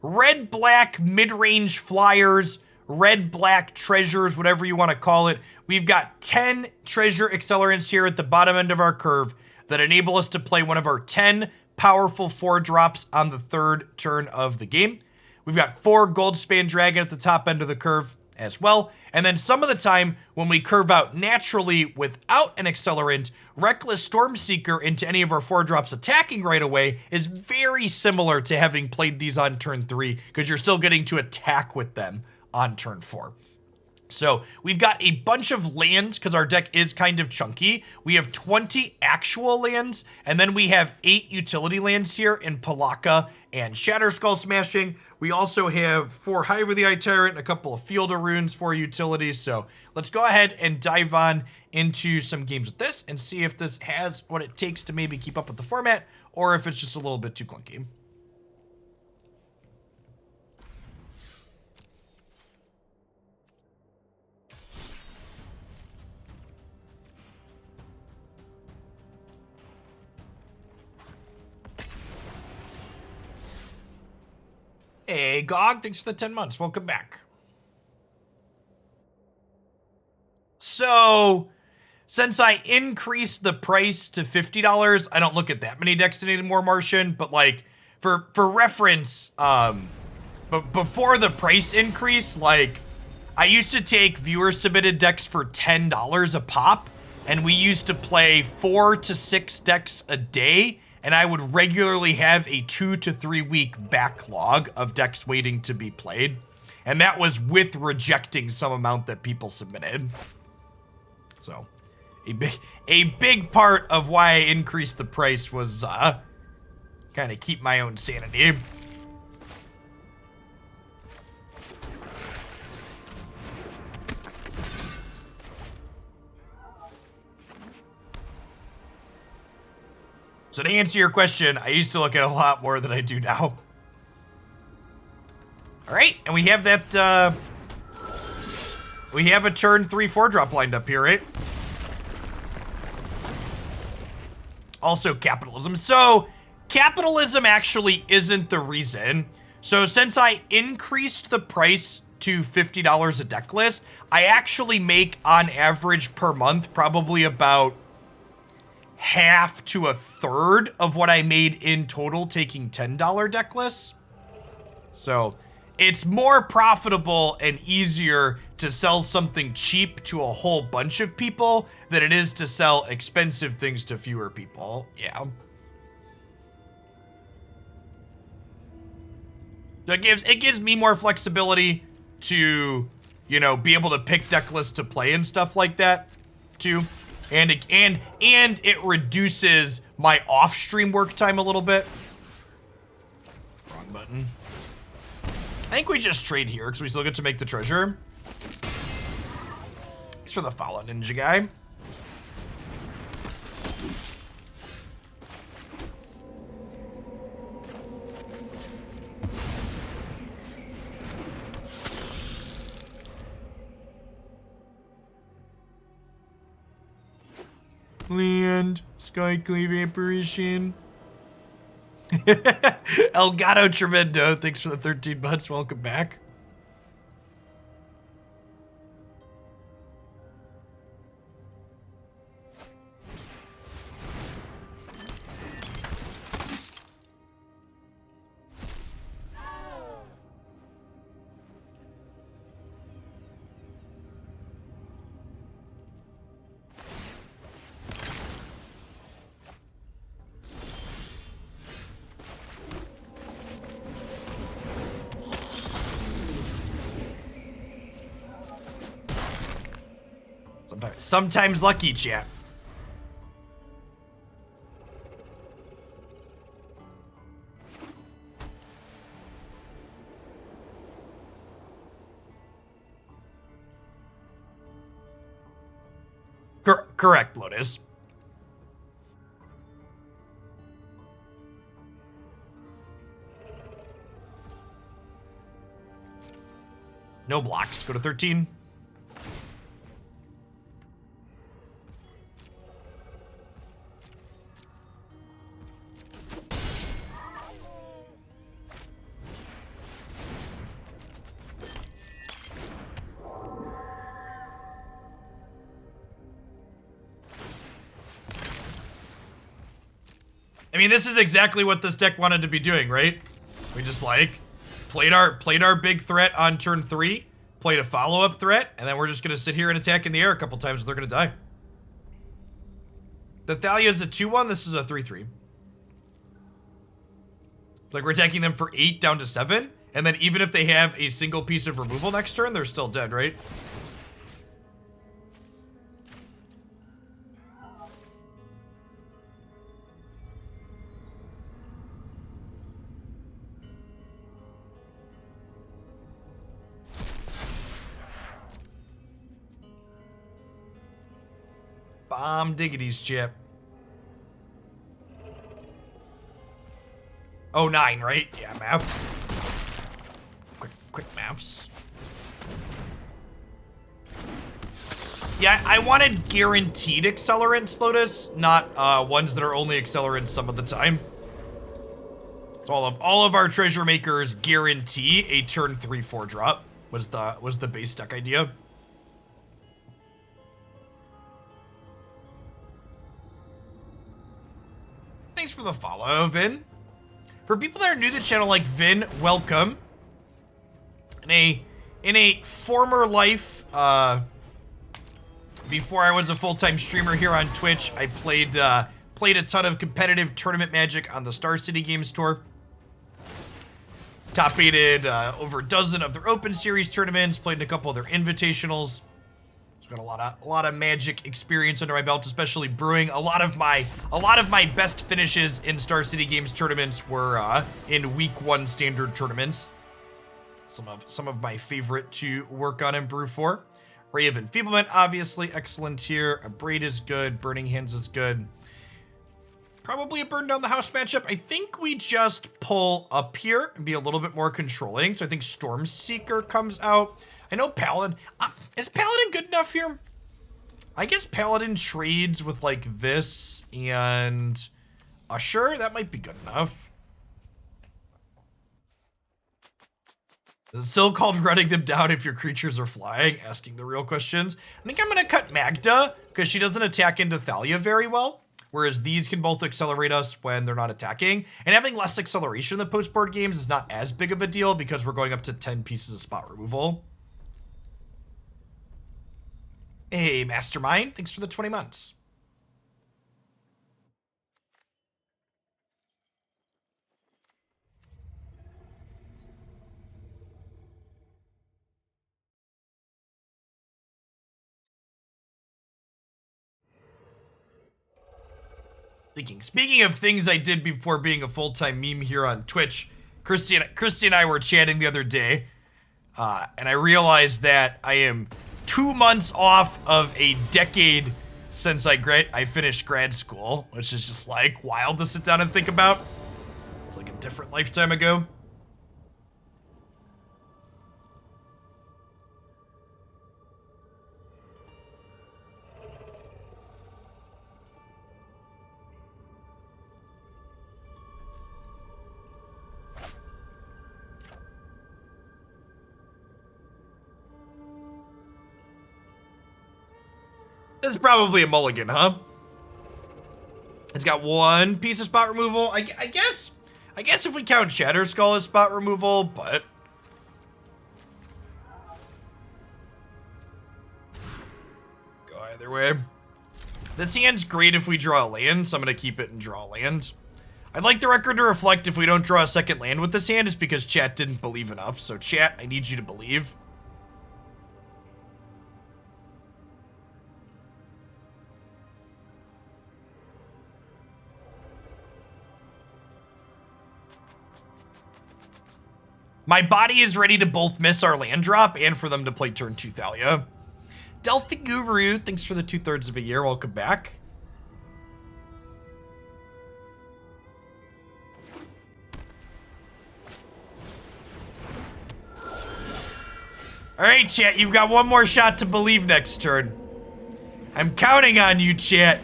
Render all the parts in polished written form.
red-black mid-range flyers, red-black treasures, whatever you want to call it. We've got 10 treasure accelerants here at the bottom end of our curve that enable us to play one of our 10 powerful 4-drops on the 3rd turn of the game. We've got 4 Goldspan Dragon at the top end of the curve as well. And then some of the time, when we curve out naturally without an accelerant, Reckless Stormseeker into any of our 4-drops attacking right away is very similar to having played these on turn 3, because you're still getting to attack with them on turn 4. So we've got a bunch of lands because our deck is kind of chunky. We have 20 actual lands, and then we have 8 utility lands here in Pelakka and Shatterskull Smashing. We also have 4 Hive of the Eye Tyrant, a couple of Field of Runes for utilities. So let's go ahead and dive on into some games with this and see if this has what it takes to maybe keep up with the format, or if it's just a little bit too clunky. Hey, Gog, thanks for the 10 months. Welcome back. So, since I increased the price to $50, I don't look at that many decks anymore, Martian, but like, for reference, but before the price increase, like, I used to take viewer-submitted decks for $10 a pop, and we used to play 4 to 6 decks a day, and I would regularly have a 2 to 3 week backlog of decks waiting to be played. And that was with rejecting some amount that people submitted. So, a big part of why I increased the price was kind of keep my own sanity. So to answer your question, I used to look at a lot more than I do now. All right, and we have that, we have a turn 3 4-drop lined up here, right? Also capitalism. So capitalism actually isn't the reason. So since I increased the price to $50 a deck list, I actually make on average per month probably about half to a third of what I made in total taking $10 deck lists. So it's more profitable and easier to sell something cheap to a whole bunch of people than it is to sell expensive things to fewer people. Yeah. So it gives me more flexibility to, you know, be able to pick deck lists to play and stuff like that too. And it reduces my off-stream work time a little bit. Wrong button. I think we just trade here because we still get to make the treasure. Thanks for the follow, Ninja Guy. Land, Skycleave Apparition. Elgato Tremendo, thanks for the 13 months. Welcome back. Sometimes lucky, chat. Correct, Lotus. No blocks. Go to 13. mean, this is exactly what this deck wanted to be doing, right? We just like played our big threat on turn 3, played a follow-up threat, and then we're just gonna sit here and attack in the air a couple times. They're gonna die. The Thalia is a 2/1. This is a 3/3. Like, we're attacking them for 8 down to 7, and then even if they have a single piece of removal next turn, they're still dead, right? Bomb diggities, chip. Oh, 9, right? Yeah, math. Quick maps. Yeah, I wanted guaranteed accelerants, Lotus, not ones that are only accelerants some of the time. So all of our treasure makers guarantee a turn 3/4 drop was the base deck idea. Thanks for the follow, Vin. For people that are new to the channel like Vin, welcome. In a former life, before I was a full-time streamer here on Twitch, I played a ton of competitive tournament Magic on the Star City Games Tour. Top-aided over a dozen of their Open Series tournaments, played in a couple of their invitationals. Got a lot of Magic experience under my belt, especially brewing. A lot of my best finishes in Star City Games tournaments were in week 1 standard tournaments. Some of my favorite to work on and brew for. Ray of Enfeeblement, obviously excellent here. Abrade is good. Burning Hands is good. Probably a burn down the house matchup. I think we just pull up here and be a little bit more controlling. So I think Stormseeker comes out. I know Paladin. Is Paladin good enough here? I guess Paladin trades with like this and Usher. That might be good enough. Is it still called running them down if your creatures are flying? Asking the real questions. I think I'm going to cut Magda because she doesn't attack into Thalia very well. Whereas these can both accelerate us when they're not attacking. And having less acceleration in the post-board games is not as big of a deal because we're going up to 10 pieces of spot removal. Hey, Mastermind, thanks for the 20 months. Speaking of things I did before being a full-time meme here on Twitch, Christy and I were chatting the other day, and I realized that I am 2 months off of a decade since I finished grad school, which is just like wild to sit down and think about. It's like a different lifetime ago. This is probably a mulligan, huh? It's got 1 piece of spot removal. I guess if we count Shatterskull as spot removal, but go either way. This hand's great if we draw a land, so I'm gonna keep it and draw a land. I'd like the record to reflect if we don't draw a second land with this hand, it's because chat didn't believe enough. So chat, I need you to believe. My body is ready to both miss our land drop and for them to play turn 2 Thalia. Delphi Guru, thanks for the 2/3 of a year. Welcome back. All right, chat, you've got 1 more shot to believe next turn. I'm counting on you, chat.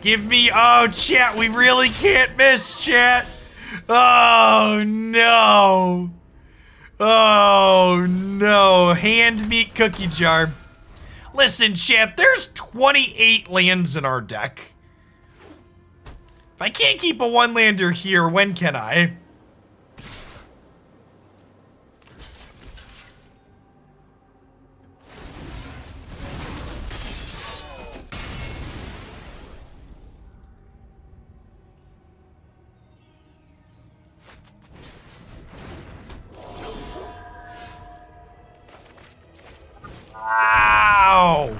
Give me, oh, chat, we really can't miss, chat. Oh, no. Oh, no. Hand meat cookie jar. Listen, chat, there's 28 lands in our deck. If I can't keep a one-lander here, when can I? Ow!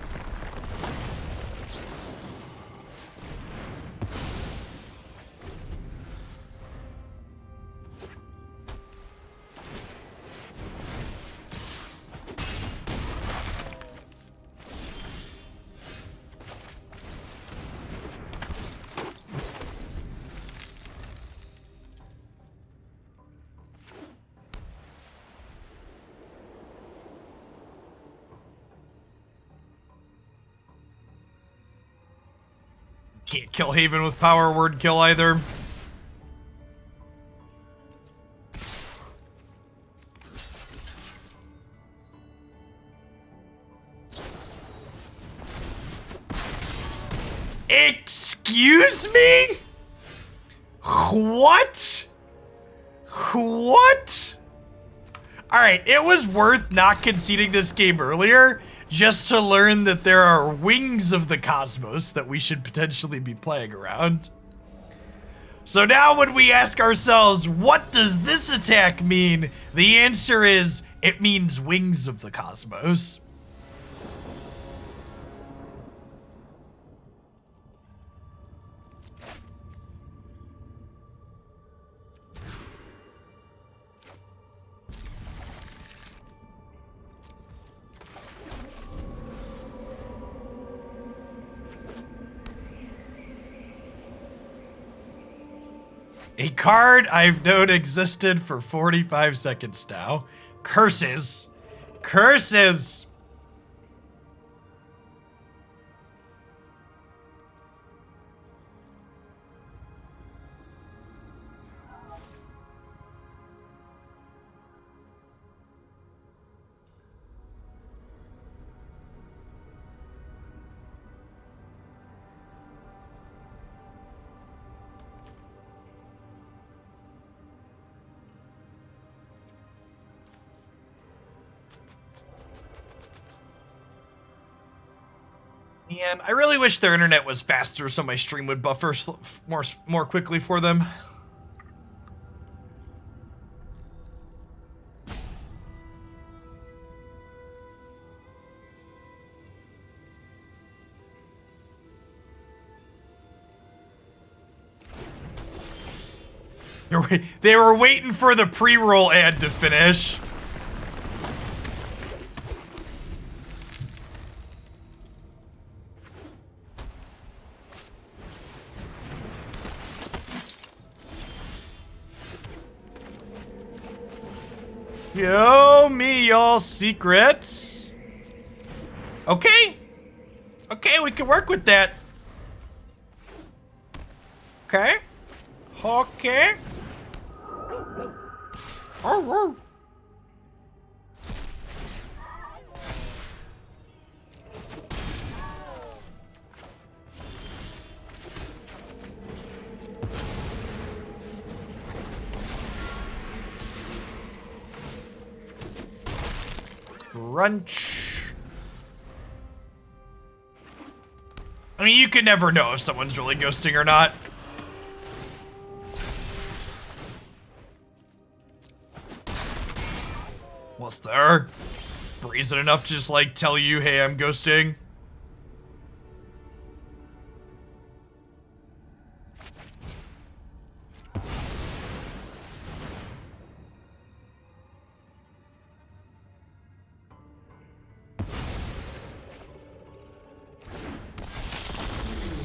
Can't kill Haven with power word kill either. Excuse me? What? What? Alright, it was worth not conceding this game earlier just to learn that there are wings of the cosmos that we should potentially be playing around. So now when we ask ourselves, what does this attack mean? The answer is, it means wings of the cosmos. A card I've known existed for 45 seconds now. Curses. Curses. And I really wish their internet was faster so my stream would buffer more quickly for them. They were waiting for the pre-roll ad to finish. Show me your secrets. Okay. Okay, we can work with that. Okay. Okay. Oh. Crunch. I mean, you can never know if someone's really ghosting or not. What's there? Brazen enough to just like tell you, hey, I'm ghosting.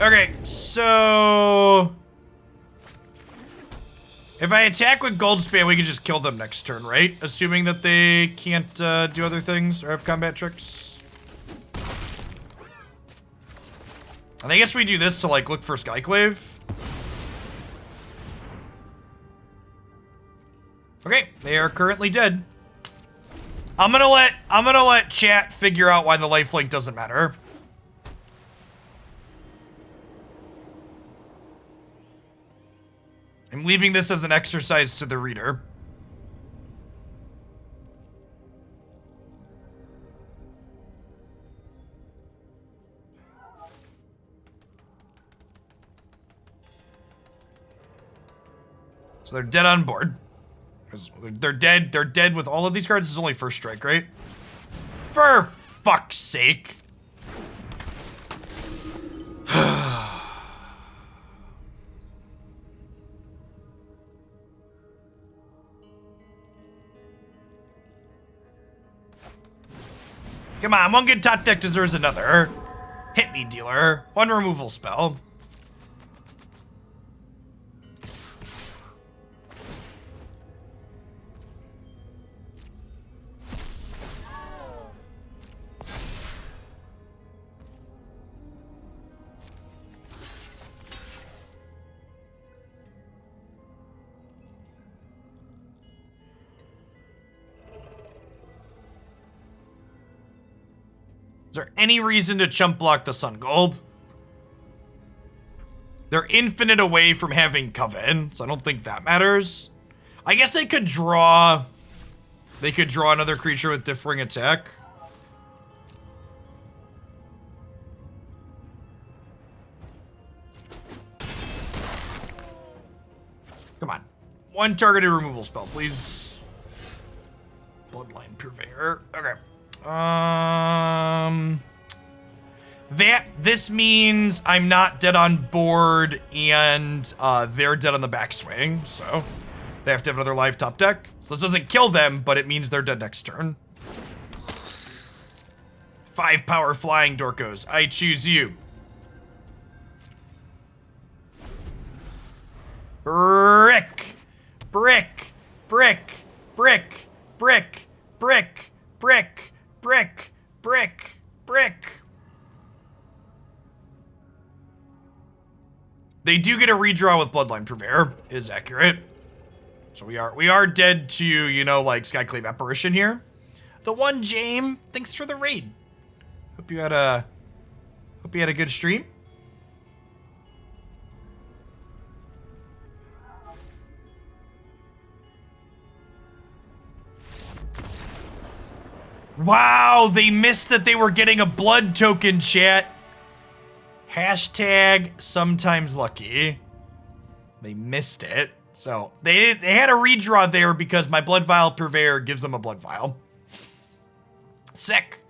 Okay, so if I attack with Goldspan, we can just kill them next turn, right? Assuming that they can't do other things or have combat tricks. And I guess we do this to like look for Skyclave. Okay, they are currently dead. I'm gonna let chat figure out why the lifelink doesn't matter. I'm leaving this as an exercise to the reader. So they're dead on board. They're dead. They're dead with all of these cards. This is only first strike, right? For fuck's sake. Come on, one good top deck deserves another. Hit me, dealer. One removal spell. Is there any reason to chump block the Sun Gold? They're infinite away from having Coven, so I don't think that matters. I guess they could draw... They could draw another creature with differing attack. Come on. One targeted removal spell, please. Bloodline Purveyor. Okay. This means I'm not dead on board and they're dead on the backswing, so they have to have another live top deck. So this doesn't kill them, but it means they're dead next turn. 5 power flying Dorkos. I choose you. Brick, brick, brick, brick, brick, brick, brick, brick, brick, brick. They do get a redraw with Bloodline Purveyor, is accurate. So we are dead to, you know, like Skyclave Apparition here. The one James, thanks for the raid. Hope you had a good stream. Wow, they missed that they were getting a blood token, chat. Hashtag sometimes lucky. They missed it. So they had a redraw there because my Bloodvial Purveyor gives them a blood vial. Sick.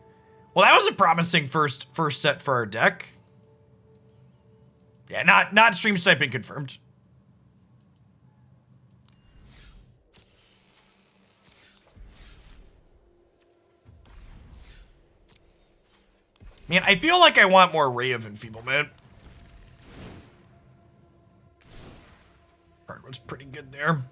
Well, that was a promising first set for our deck. Yeah, not stream sniping confirmed. Man, I feel like I want more Ray of Enfeeblement. Card was pretty good there.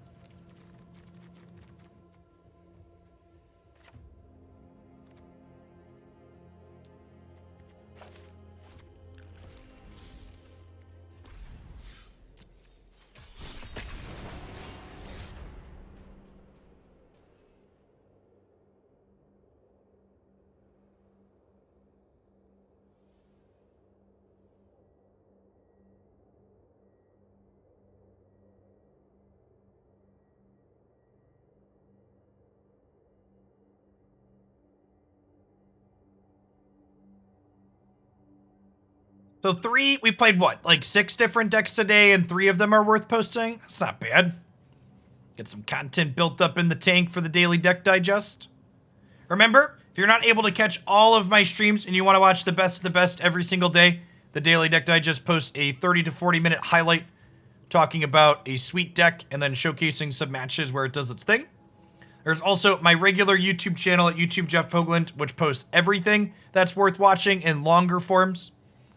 So we played what, like 6 different decks today and 3 of them are worth posting? That's not bad. Get some content built up in the tank for the daily deck digest. Remember, if you're not able to catch all of my streams and you want to watch the best of the best every single day, the daily deck digest posts a 30 to 40 minute highlight talking about a sweet deck and then showcasing some matches where it does its thing. There's also my regular YouTube channel at YouTube Jeff Hoagland, which posts everything that's worth watching in longer forms.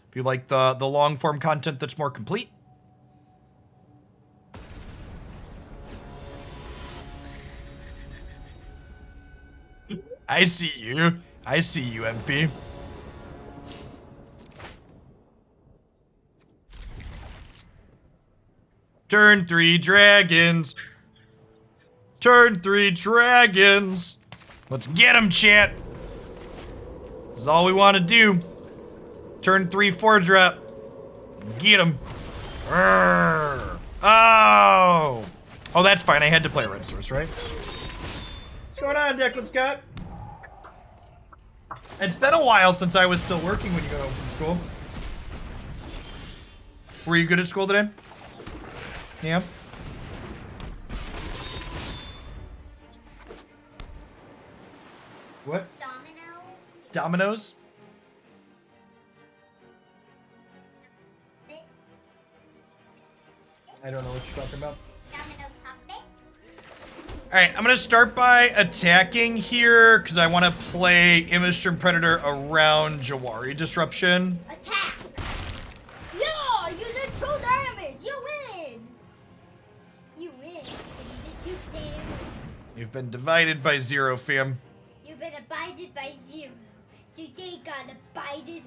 If you like the long form content that's more complete. I see you. I see you, MP. Turn 3 dragons. Turn 3 dragons. Let's get them, chat. This is all we want to do. Turn 3 4-drop. Get him. Oh! Oh, that's fine. I had to play red source, right? What's going on, Declan Scott? It's been a while since I was still working when you got home from school. Were you good at school today? Yeah? What? Dominoes? I don't know what you're talking about. Alright, I'm gonna start by attacking here, because I want to play Immersturm Predator around Jawari Disruption. Attack! Yeah! You did 2 damage! You win! You win. You did 2 damage. You've been divided by 0, fam. You've been abided by 0. So they got abided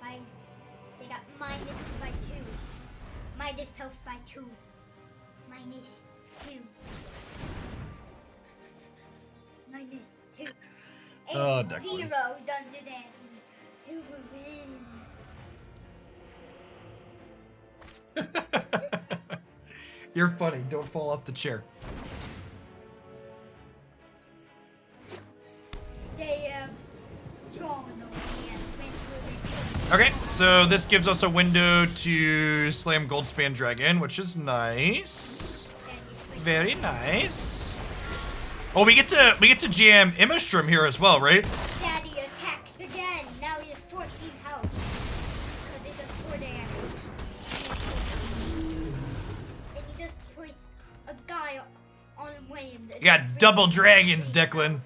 by... They got minus by 2. Minus health by 2. Minus 2. Minus 2. And 0 done to that. Who will win? You're funny. Don't fall off the chair. They have drawn away. Okay, so this gives us a window to slam Goldspan Dragon, which is nice. Very nice. Oh, we get to jam Immersturm here as well, right? Daddy attacks again. Now he has 14 health. Because he does 4 damage. And he just placed a guy on wind. You got double dragons, Declan.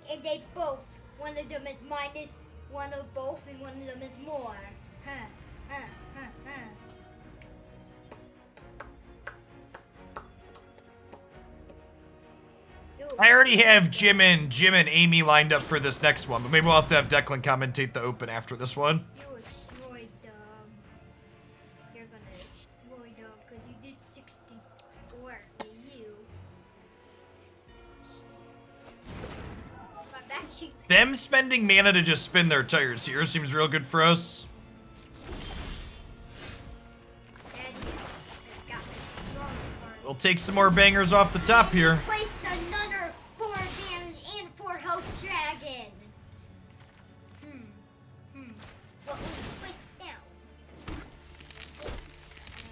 And they both. One of them is minus 1 of both, and one of them is more. I already have Jim and Amy lined up for this next one, but maybe we'll have to have Declan commentate the open after this one. You destroyed them. You're gonna destroy them because you did 64 to you. I'm actually... Them spending mana to just spin their tires here seems real good for us. We'll take some more bangers off the top here. Placed another 4 damage and 4 health dragon. What will you place now?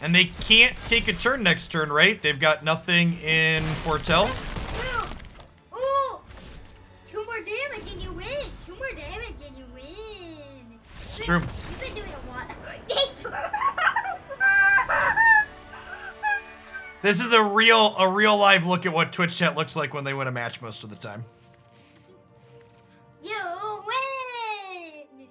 And they can't take a turn next turn, right? They've got nothing in Foretell. Ooh! 2 more damage and you win. 2 more damage and you win. It's true. You've been doing a lot. This is a real live look at what Twitch chat looks like when they win a match most of the time. You win.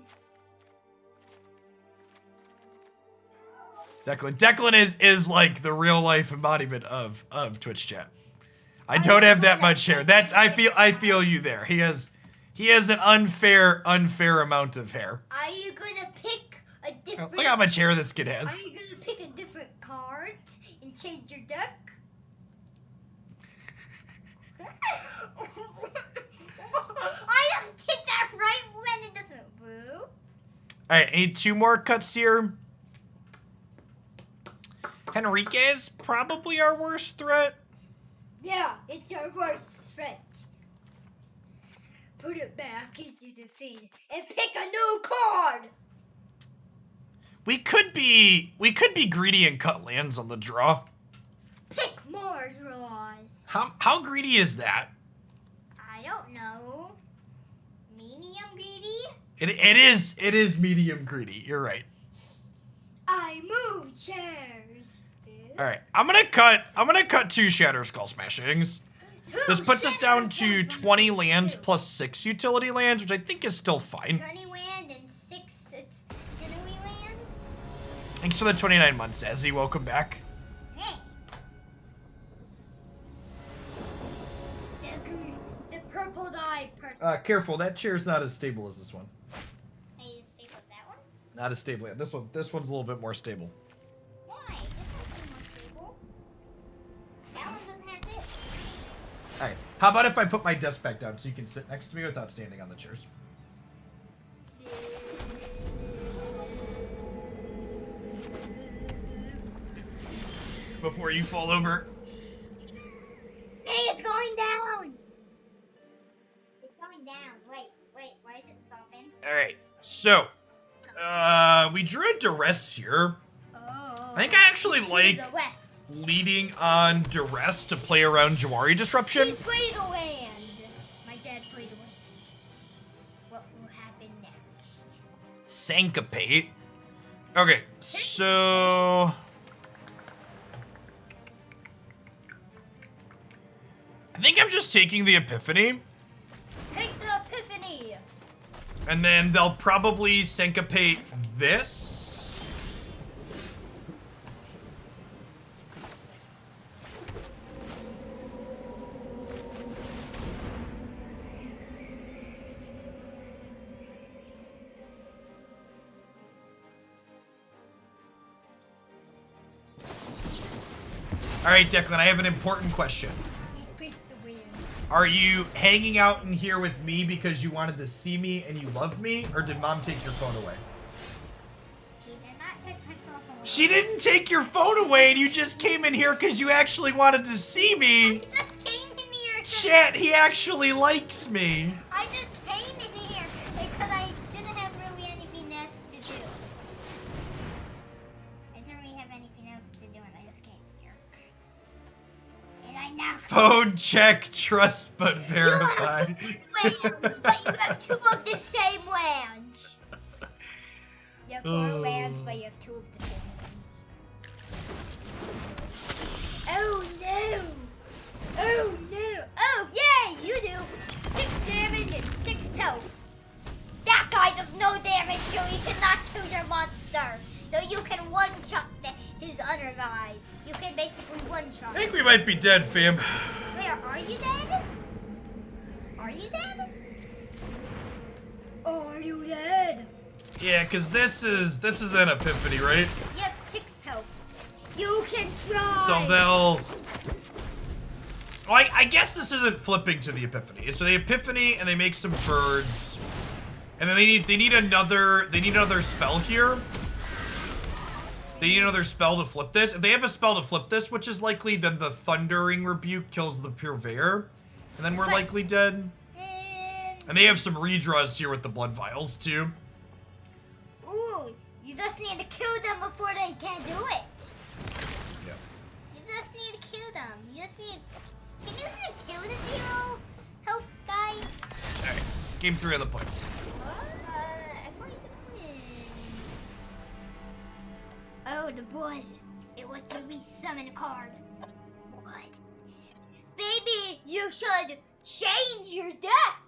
Declan is like the real life embodiment of Twitch chat. I don't have that much hair. That's I feel you there. He has an unfair amount of hair. Are you gonna pick a different? Look how much hair this kid has. Are you gonna pick a different card and change your deck? I just did that right when it doesn't. Boo. All right, I need 2 more cuts here. Henrika is probably our worst threat. Yeah, it's our worst threat. Put it back into the field and pick a new card. We could be greedy and cut lands on the draw. Pick more draws. How greedy is that? I don't know. Medium greedy? It is medium greedy. You're right. I move chairs. All right, I'm gonna cut 2 Shatterskull Smashings. This puts us down to 20 lands plus 6 utility lands, which I think is still fine. 20 land and 6 utility lands. Thanks for the 29 months, Dazzy. Welcome back. Hey. The purple dye person. Careful, that chair's not as stable as this one. Hey, stable as that one? Not as stable. Yeah, this one's a little bit more stable. Why? This one's more stable. That one doesn't have this. All right. How about if I put my desk back down so you can sit next to me without standing on the chairs? before you fall over. Hey, it's going down. It's going down. Wait, why is it stopping? All right, so we drew a Duress here. Oh. I think I actually like the west. leading on Duress to play around Jawari Disruption. He played a land. My dad played a land. What will happen next? Syncopate. Okay, so I think I'm just taking the Epiphany, Take the Epiphany. and then they'll probably syncopate this. All right, Declan, I have an important question. He picks the wind. Are you hanging out in here with me because you wanted to see me and you love me, or did Mom take your phone away? She did not take my phone away. She didn't take your phone away, and you just came in here because you actually wanted to see me. I just came in here. Shit, he actually likes me. I just came in here because I didn't have really anything else to do. I didn't really have anything else to do, and I just came here. And I now Phone check, trust but verify. lands, but you have two of the same lands. You have four lands, but you have two of the same lands. Oh no! Oh no! Oh yay! You do 6 damage and 6 health. That guy does no damage, so he cannot kill your monster. So you can one-shot his other guy. You can basically one-shot. I think we might be dead, fam. Where are you dead? Are you dead? Are you dead? Yeah, because this is an Epiphany, right? You have 6 health. You can try. So they'll. Well, I guess this isn't flipping to the Epiphany. So the Epiphany, and they make some birds, and then they need another spell here. They need another spell to flip this. If they have a spell to flip this, which is likely, then the Thundering Rebuke kills the Purveyor, and then we're likely dead. And they have some redraws here with the Blood Vials too. Ooh, you just need to kill them before they can do it. Yep. You just need to kill them. You just need. Can you even kill the 0 health guy? Alright, game 3 of the play. I thought you could win. Oh, the blood. It lets you resummon a card. Blood. Maybe you should change your deck.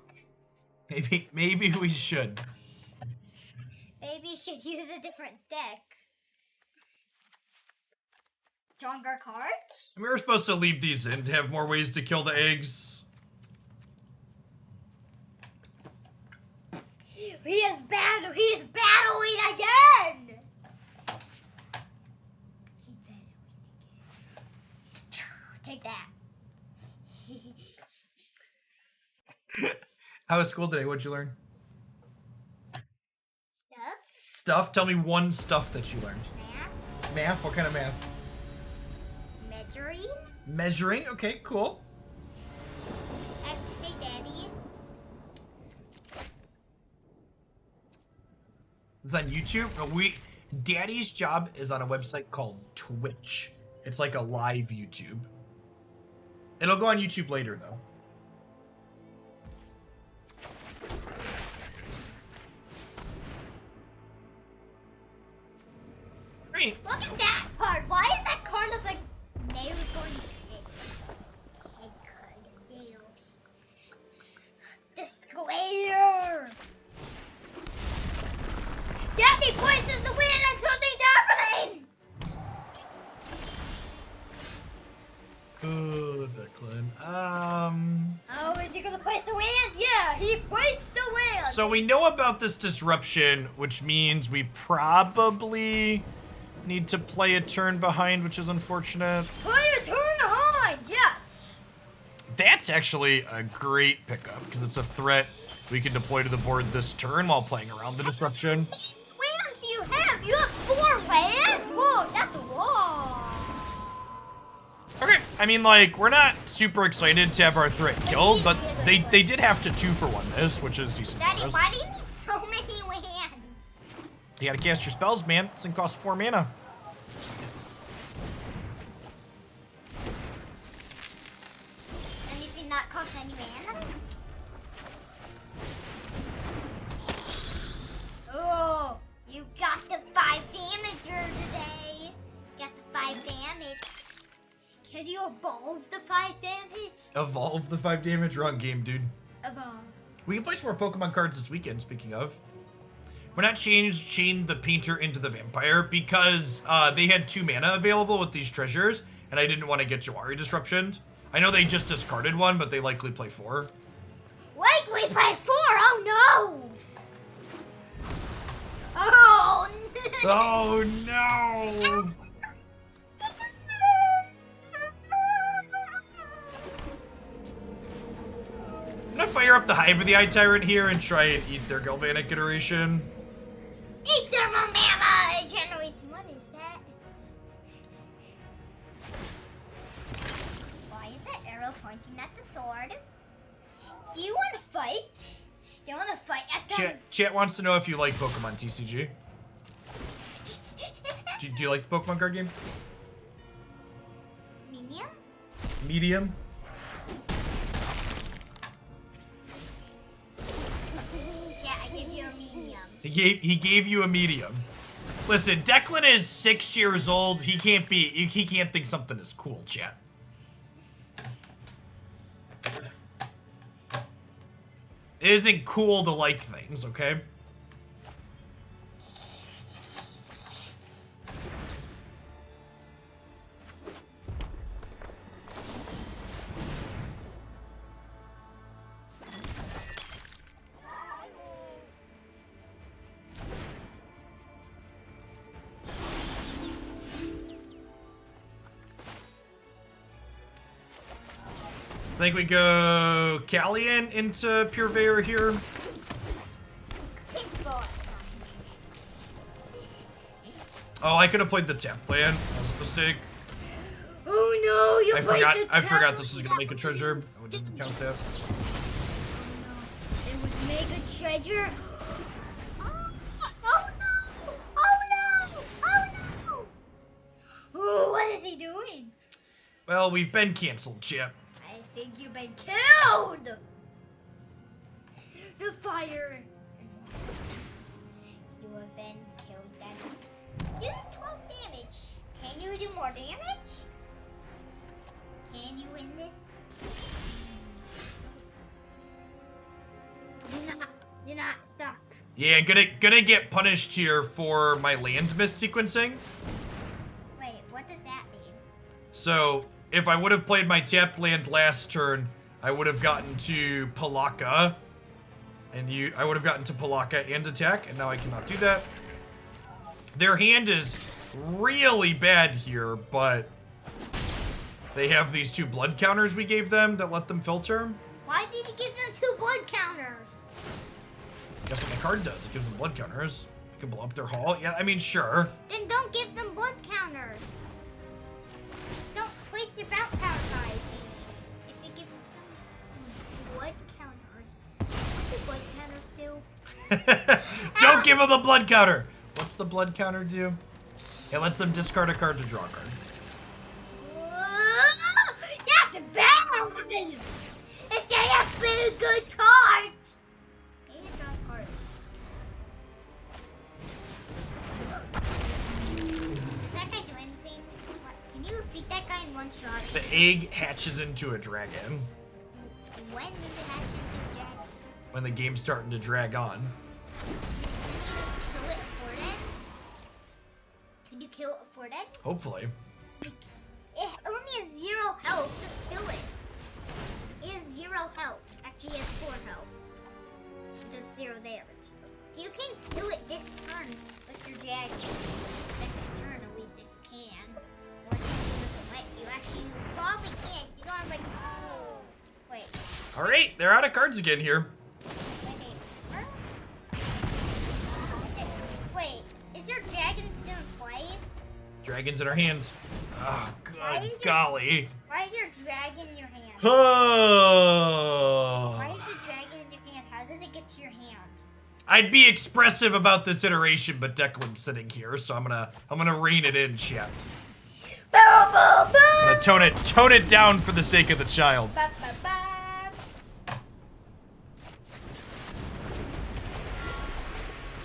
Maybe we should. Maybe you should use a different deck. Stronger cards? We were supposed to leave these in to have more ways to kill the eggs. He is battling again! Take that. How was school today? What'd you learn? Stuff? Stuff? Tell me one stuff that you learned. Math? Math? What kind of math? Measuring? Measuring? Okay, cool. Hey, Daddy. It's on YouTube. Daddy's job is on a website called Twitch. It's like a live YouTube. It'll go on YouTube later, though. Great. Look at that card. Why is that card look like nails going to hit? Head card. Nails. The square. Daddy places the win and something's happening. Oh, Declan. Oh, is he gonna place the win? Yeah, he placed the win. So we know about this disruption, which means we probably need to play a turn behind, which is unfortunate. Play a turn behind. Yes. That's actually a great pickup, because it's a threat we can deploy to the board this turn while playing around the disruption. Lands you have? You have 4 lands? Whoa, that's a lot. I mean, like, we're not super excited to have our threat killed, but they did have to 2-for-1 this, which is decent. Daddy, why do you need so many lands? You gotta cast your spells, man. This thing costs 4 mana. And if you not cost any mana? Oh, you got the 5 damager today. Got the 5 damage. Can you evolve the 5 damage? Evolve the 5 damage? Wrong game, dude. Evolve. We can play some more Pokemon cards this weekend, speaking of. We're not chained the Painter into the Vampire because they had 2 mana available with these treasures, and I didn't want to get Jawari disruptioned. I know they just discarded 1, but they likely play 4. Likely play 4? Oh no! Oh no! Oh no! I'm gonna fire up the Hive of the Eye Tyrant here and try and eat their Galvanic iteration. Eat their mana generation. What is that? Why is that arrow pointing at the sword? Do you want to fight? Do you want to fight at the... Chat wants to know if you like Pokemon TCG. Do you like the Pokemon card game? Medium? Medium? Chat, I give you a medium. He gave you a medium. Listen, Declan is 6 years old. He can't think something is cool, chat. It isn't cool to like things, okay? I think we go Kalain into Purveyor here. Oh, I could have played the tap land. That was a mistake. Oh no, I forgot this was gonna make a treasure. I didn't count that. It was mega treasure. Oh no! Oh no! Oh no! Oh, what is he doing? Well, we've been canceled, chat. I think you've been killed! The fire! You have been killed then. You did 12 damage. Can you do more damage? Can you win this? You're not stuck. Yeah, gonna get punished here for my land miss sequencing. Wait, what does that mean? So, if I would have played my tapped land last turn, I would have gotten to Pelakka, and I would have gotten to Pelakka and attack, and now I cannot do that. Their hand is really bad here, but they have these 2 blood counters we gave them that let them filter. Why did you give them 2 blood counters? That's what my card does. It gives them blood counters. You can blow up their hull. Yeah, I mean, sure. Then don't give them blood counters. Don't waste your bounce power card. If it gives blood counters, what do blood counters do? Don't give them the blood counter. What's the blood counter do? It lets them discard a card to draw a card. That's bad. If they have really good cards. They just draw a card. Does that guy do anything? What? Can you defeat that guy in one shot? The egg hatches into a dragon. When does it hatch into a dragon? When the game's starting to drag on. Kill it for then? Could you kill it for then? Hopefully. It only has 0 health. Just kill it. It has 0 health. Actually, it has 4 health. It does 0 damage. You can kill it this turn with your dragon. Next turn, at least, if you can. Or if it doesn't let you. Actually, you probably can't. You don't have like. Wait. All right, they're out of cards again here. Wait, is there dragon still in play? Dragons in our hand. Oh, good golly. Why is your dragon in your hand? Oh. Why is the dragon in your hand? How does it get to your hand? I'd be expressive about this iteration, but Declan's sitting here, so I'm gonna rein it in, chat. Boom, boom, boom. I'm gonna tone it down for the sake of the child. Ba, ba, ba.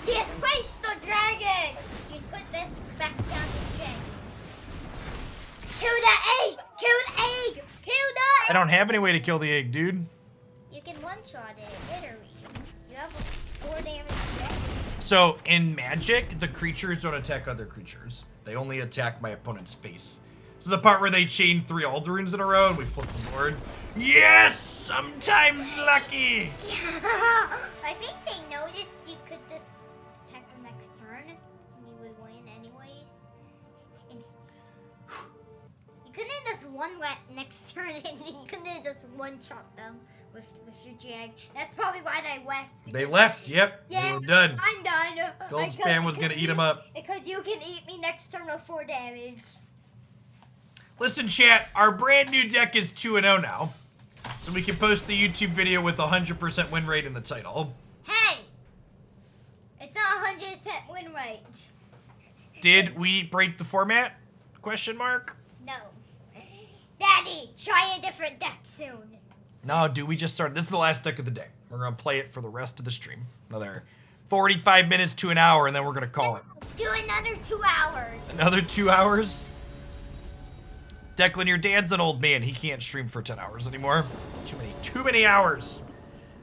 Yes, waste the dragon. You put this back down the dragon. Kill the egg. Kill the egg. Kill the egg. I don't have any way to kill the egg, dude. You can one-shot it, literally. You have a 4 damage dragon. So, in Magic, the creatures don't attack other creatures. They only attack my opponent's face. This is the part where they chain 3 Alderunes in a row and we flip the board. Yes! Sometimes lucky! I think they noticed you could just attack the next turn and you would win anyways. And you couldn't just next turn and you couldn't just one-shot them with your jag. That's probably why they left. They left, yep. Yeah, they were done. I'm done. Goldspan was gonna eat them up. Because you can eat me next turn with 4 damage. Listen, chat, our brand new deck is 2-0 now. So we can post the YouTube video with 100% win rate in the title. Hey! It's not 100% win rate. Did we break the format? Question mark? No. Daddy, try a different deck soon. No, dude, we just started. This is the last deck of the day. We're going to play it for the rest of the stream. Another 45 minutes to an hour, and then we're going to call it. Do another 2 hours. Another 2 hours? Declan, your dad's an old man. He can't stream for 10 hours anymore. Too many hours.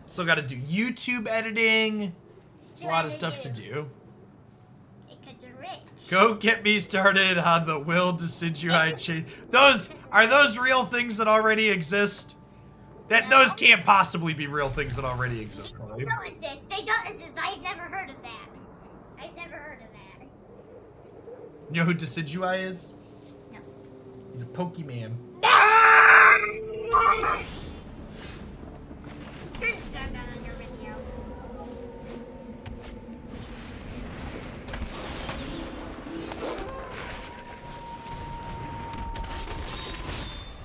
Still got to do YouTube editing. A lot of stuff to do. Because you're rich. Go get me started on the Will Decidueye chain. Are those real things that already exist? Those can't possibly be real things that already exist. They don't exist. They don't exist. I've never heard of that. I've never heard of that. You know who Decidueye is? No. He's a Pokemon. Turn the sound down on your video.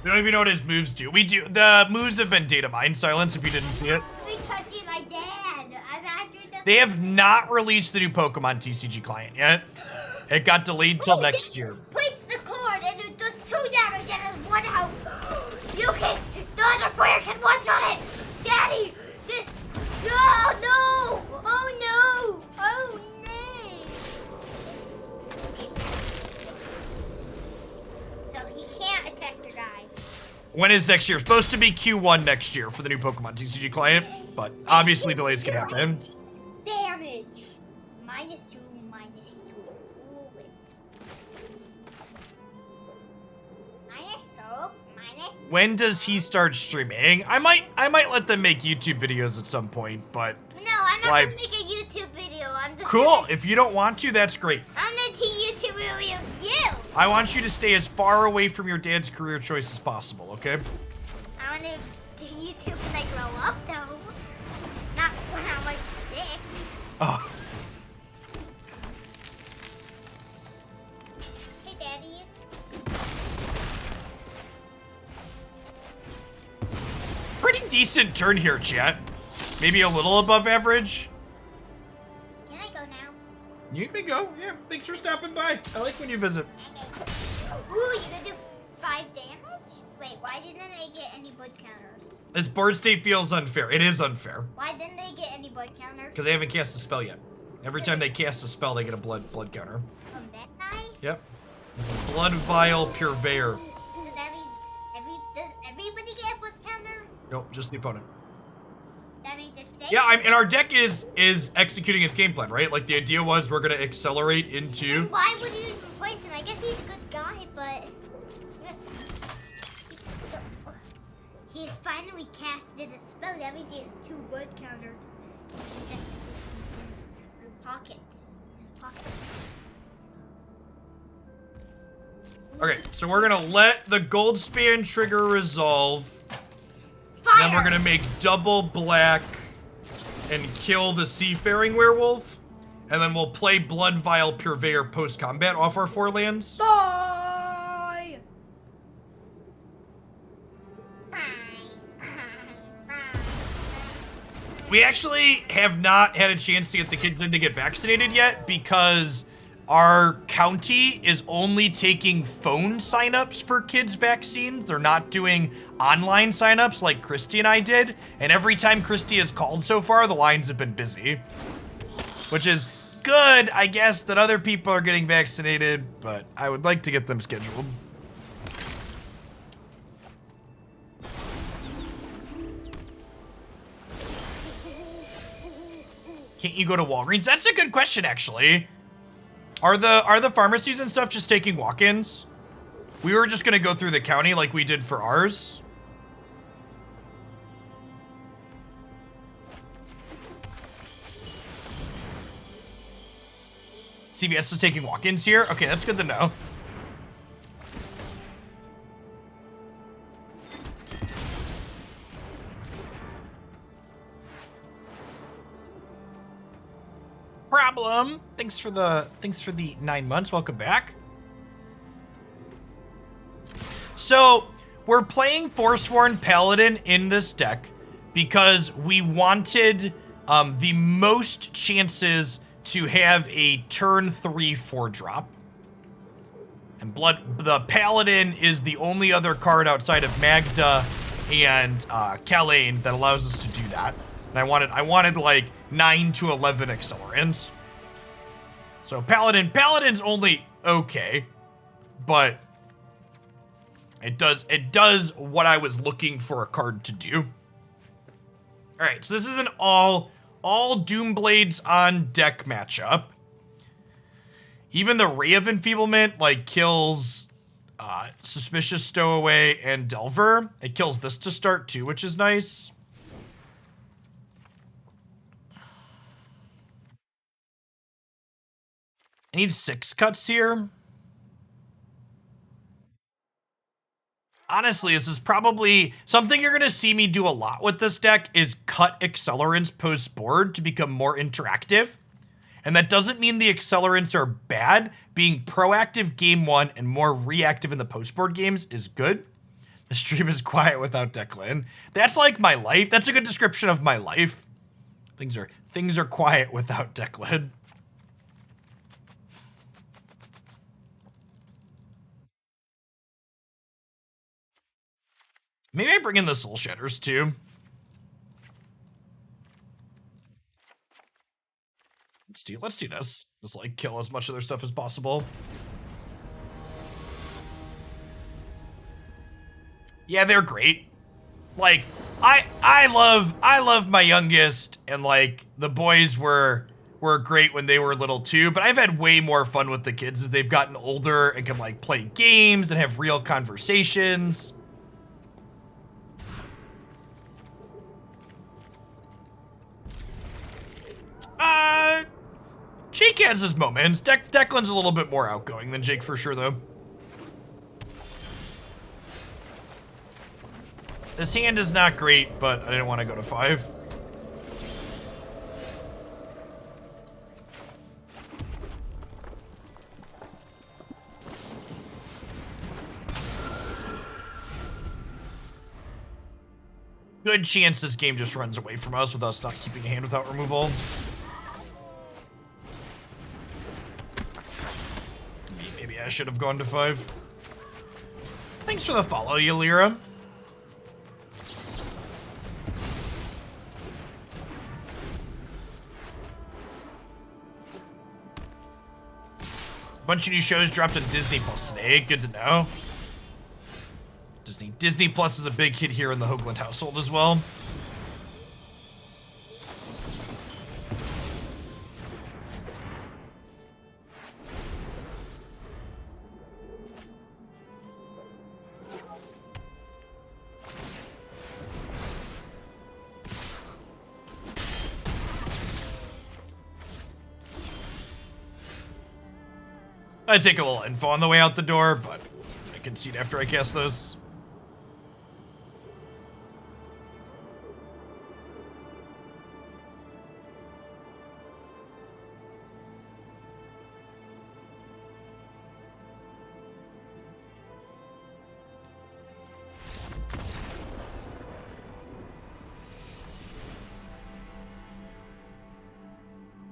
We don't even know what his moves do. The moves have been data mined, Silence, if you didn't see it. Because you're my dad. I'm actually the... They have not released the new Pokemon TCG client yet. It got delayed till next year. Place the card and it does 2 damage and it's 1 health. You can... The other player can one-shot it. Daddy, this... Oh, no. Oh, no. Oh, no. So he can't attack the guy. When is next year? Supposed to be Q1 next year for the new Pokemon TCG client, but obviously delays can happen. Damage. -2, -2. Ooh, wait. -2, -2. When does he start streaming? I might let them make YouTube videos at some point, but No, I'm not live. gonna make a YouTube video. I'm just Cool. gonna, If you don't want to, that's great. I'm gonna do YouTube video of you. I want you to stay as far away from your dad's career choice as possible, okay? I wanna do YouTube when I grow up, though. Not when I'm like 6. Oh. Hey, Daddy. Pretty decent turn here, chat. Maybe a little above average. Can I go now? You can go. Yeah, thanks for stopping by. I like when you visit. Okay. Ooh, you gonna do 5 damage? Wait, why didn't I get any blood counters? This board state feels unfair. It is unfair. Why didn't they get any blood counters? Because they haven't cast a spell yet. Every time they cast a spell, they get a blood counter. From that guy? Yep. Bloodvial Purveyor. So that means does everybody get a blood counter? Nope, just the opponent. That means if they... Yeah, and our deck is executing its game plan, right? Like, the idea was we're going to accelerate into... Then why would you even place him? I guess he's a good guy, but... He has finally casted a spell. That means he has 2 blood counters. In pockets. His pockets. Okay, so we're going to let the Goldspan trigger resolve. Fire! And then we're going to make double black and kill the Seafaring Werewolf. And then we'll play Bloodvial Purveyor post-combat off our 4 lands. Bye! We actually have not had a chance to get the kids in to get vaccinated yet because our county is only taking phone signups for kids' vaccines. They're not doing online signups like Christy and I did. And every time Christy has called so far, the lines have been busy. Which is good, I guess, that other people are getting vaccinated, but I would like to get them scheduled. Can't you go to Walgreens? That's a good question, actually. Are the pharmacies and stuff just taking walk-ins? We were just gonna go through the county like we did for ours. CVS is taking walk-ins here? Okay, that's good to know. Problem. Thanks for the 9 months. Welcome back. So we're playing Forsworn Paladin in this deck because we wanted the most chances to have a turn 3 4-drop. And the Paladin is the only other card outside of Magda and Kalain that allows us to do that. And I wanted like 9 to 11 accelerants. So Paladin's only okay, but it does what I was looking for a card to do. All right, so this is an all Doomblades on deck matchup. Even the Ray of Enfeeblement like kills Suspicious Stowaway and Delver. It kills this to start too, which is nice. I need 6 cuts here. Honestly, this is probably something you're going to see me do a lot with this deck is cut accelerants post-board to become more interactive. And that doesn't mean the accelerants are bad. Being proactive game 1 and more reactive in the post-board games is good. The stream is quiet without Declan. That's like my life. That's a good description of my life. Things are quiet without Declan. Maybe I bring in the Soul Shatters too. Let's do this. Just like kill as much of their stuff as possible. Yeah, they're great. Like I love my youngest, and like the boys were great when they were little too, but I've had way more fun with the kids as they've gotten older and can like play games and have real conversations. Jake has his moments. Declan's a little bit more outgoing than Jake for sure, though. This hand is not great, but I didn't want to go to 5. Good chance this game just runs away from us with us not keeping a hand without removal. Maybe I should have gone to 5. Thanks for the follow, Yalira. Bunch of new shows dropped on Disney Plus today. Good to know. Disney Plus is a big hit here in the Hoagland household as well. I take a little info on the way out the door, but I concede after I cast those.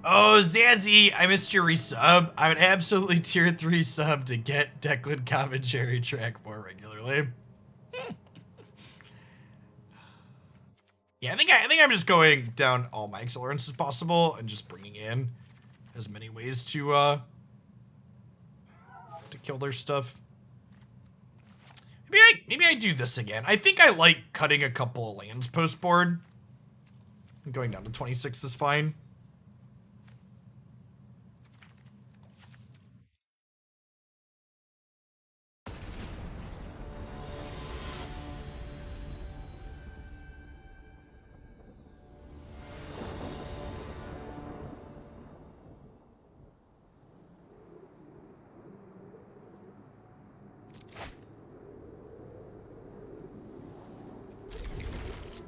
Oh, Zazzy, I missed your resub. I would absolutely tier 3 sub to get Declan commentary track more regularly. Yeah, I think I'm just going down all my accelerants as possible and just bringing in as many ways to kill their stuff. Maybe I do this again. I think I like cutting a couple of lands post board. Going down to 26 is fine.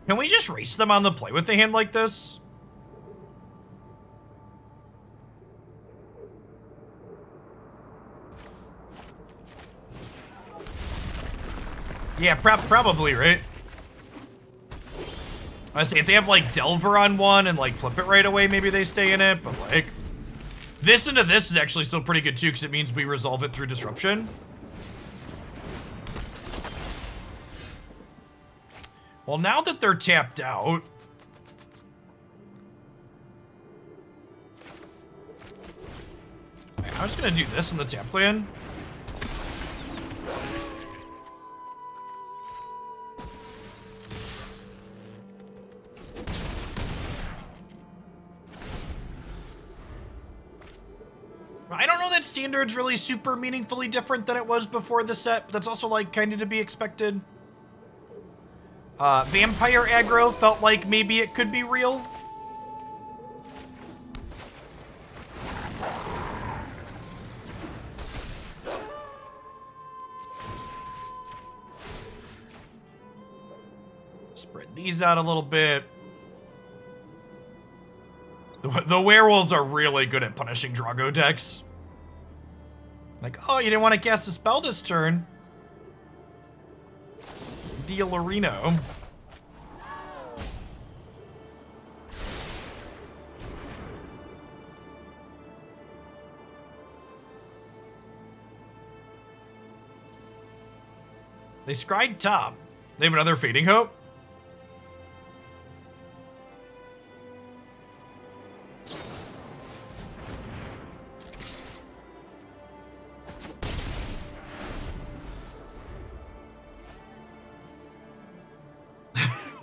Can we just race them on the play with a hand like this? Yeah, probably, right? I say if they have like Delver on one and like flip it right away, maybe they stay in it, but like this into this is actually still pretty good too because it means we resolve it through disruption. Well, now that they're tapped out, I'm just gonna do this in the tap land. I don't know that Standard's really super meaningfully different than it was before the set, but that's also like kind of to be expected. Vampire aggro felt like maybe it could be real. Spread these out a little bit. The werewolves are really good at punishing Drago decks. Like, oh, you didn't want to cast a spell this turn. Deal Reno. They scryed top. They have another Fading Hope.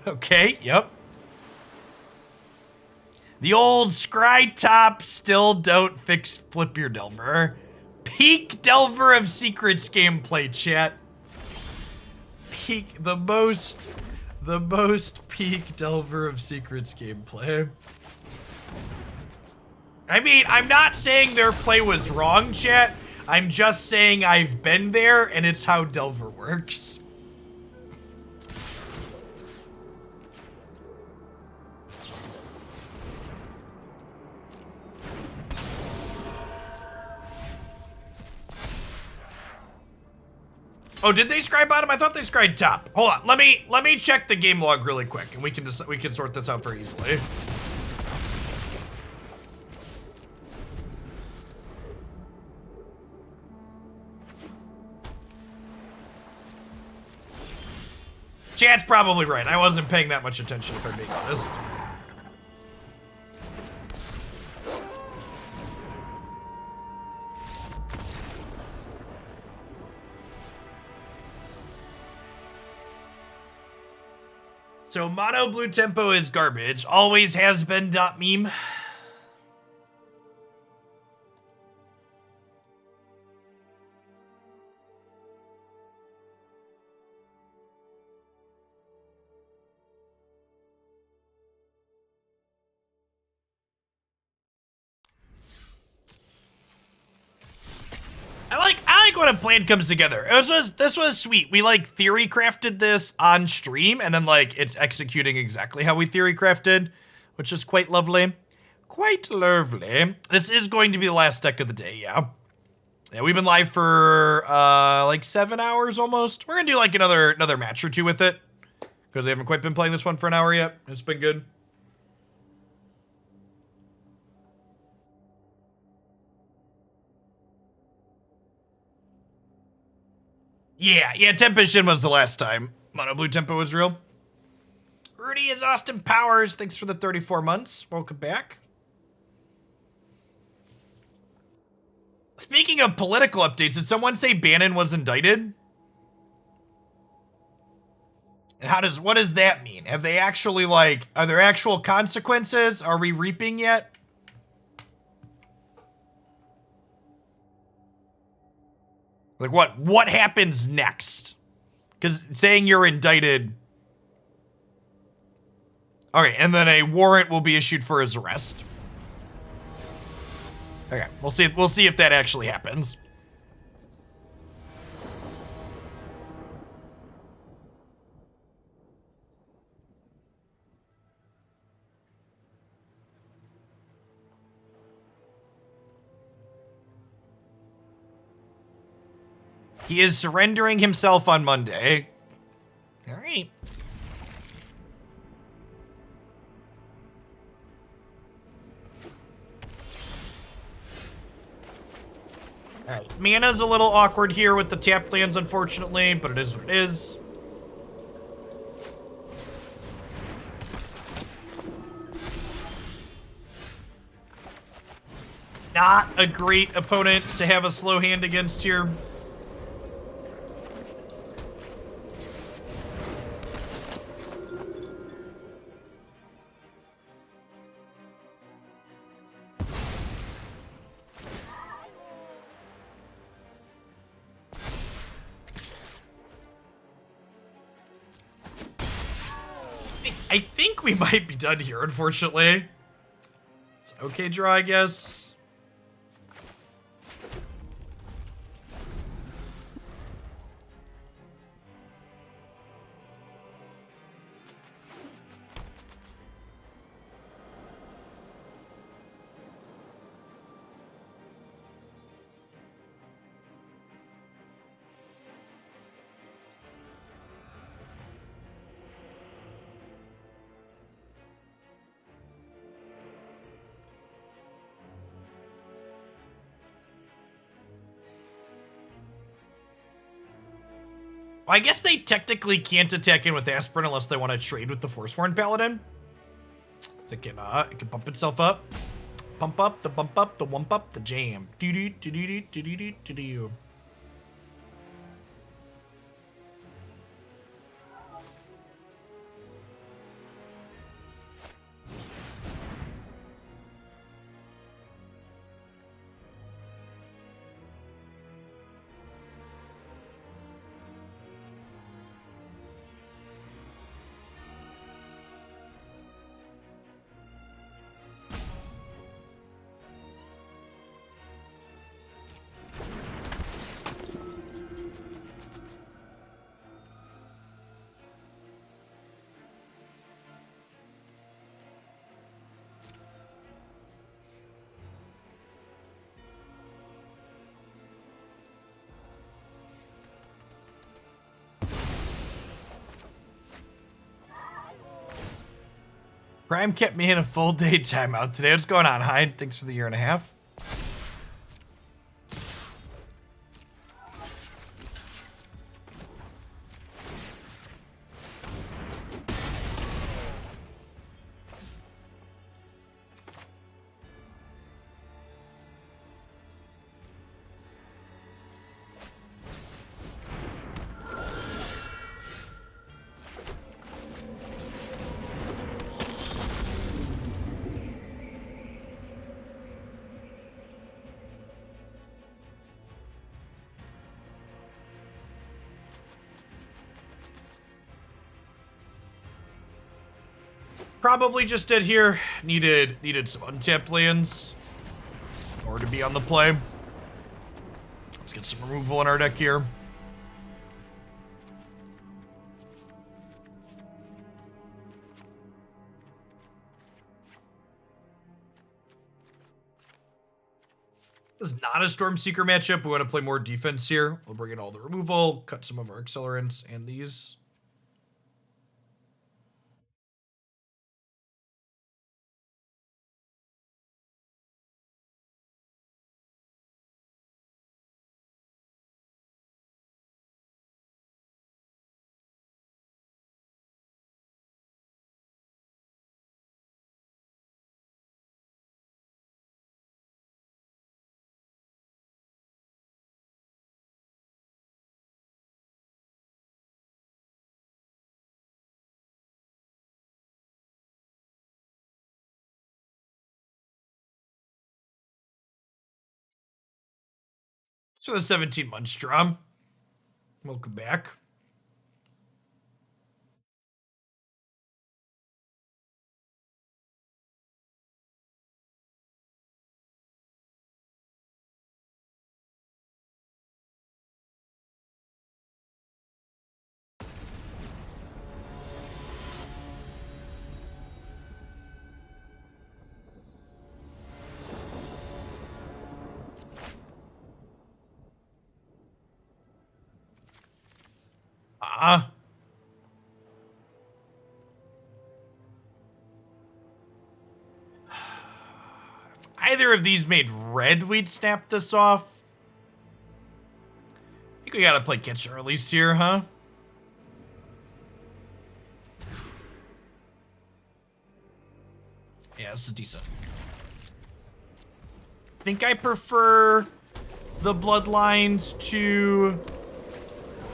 Okay, yep. The old scry top still don't fix flip your Delver. Peak Delver of Secrets gameplay, chat. Peak, the most peak Delver of Secrets gameplay. I mean, I'm not saying their play was wrong, chat. I'm just saying I've been there and it's how Delver works. Oh, did they scry bottom? I thought they scried top. Hold on, let me check the game log really quick, and we can sort this out very easily. Chat's probably right. I wasn't paying that much attention, if I'm being honest. So mono blue tempo is garbage. Always has been .meme. I like when a plan comes together. This was sweet. We like theory crafted this on stream, and then like it's executing exactly how we theory crafted, which is quite lovely. Quite lovely. This is going to be the last deck of the day, yeah. Yeah, we've been live for like 7 hours almost. We're gonna do like another match or two with it, because we haven't quite been playing this one for an hour yet. It's been good. Yeah, Tempest was the last time Mono Blue Tempo was real. Rudy is Austin Powers. Thanks for the 34 months. Welcome back. Speaking of political updates, did someone say Bannon was indicted? And what does that mean? Have they actually, like, are there actual consequences? Are we reaping yet? Like, what happens next? Because saying you're indicted... Okay, and then a warrant will be issued for his arrest. Okay, we'll see if that actually happens. He is surrendering himself on Monday. All right. All right. Mana's a little awkward here with the tapped lands, unfortunately, but it is what it is. Not a great opponent to have a slow hand against here. I think we might be done here, unfortunately. It's an okay draw, I guess. I guess they technically can't attack in with Aspirin unless they want to trade with the Forsworn Paladin. So it can pump itself up. Pump up, the bump up, the wump up, the jam. Do-do-do-do-do-do-do-do-do. Prime kept me in a full day timeout today. What's going on, Hyde? Thanks for the 1.5 years. Probably just did here. Needed some untapped lands in order to be on the play. Let's get some removal in our deck here. This is not a Stormseeker matchup. We want to play more defense here. We'll bring in all the removal, cut some of our accelerants and these. So the 17 months drum. Welcome back. Either of these made red, we'd snap this off. I think we gotta play Kitchen Release here, huh? Yeah, this is decent. I think I prefer the Bloodlines to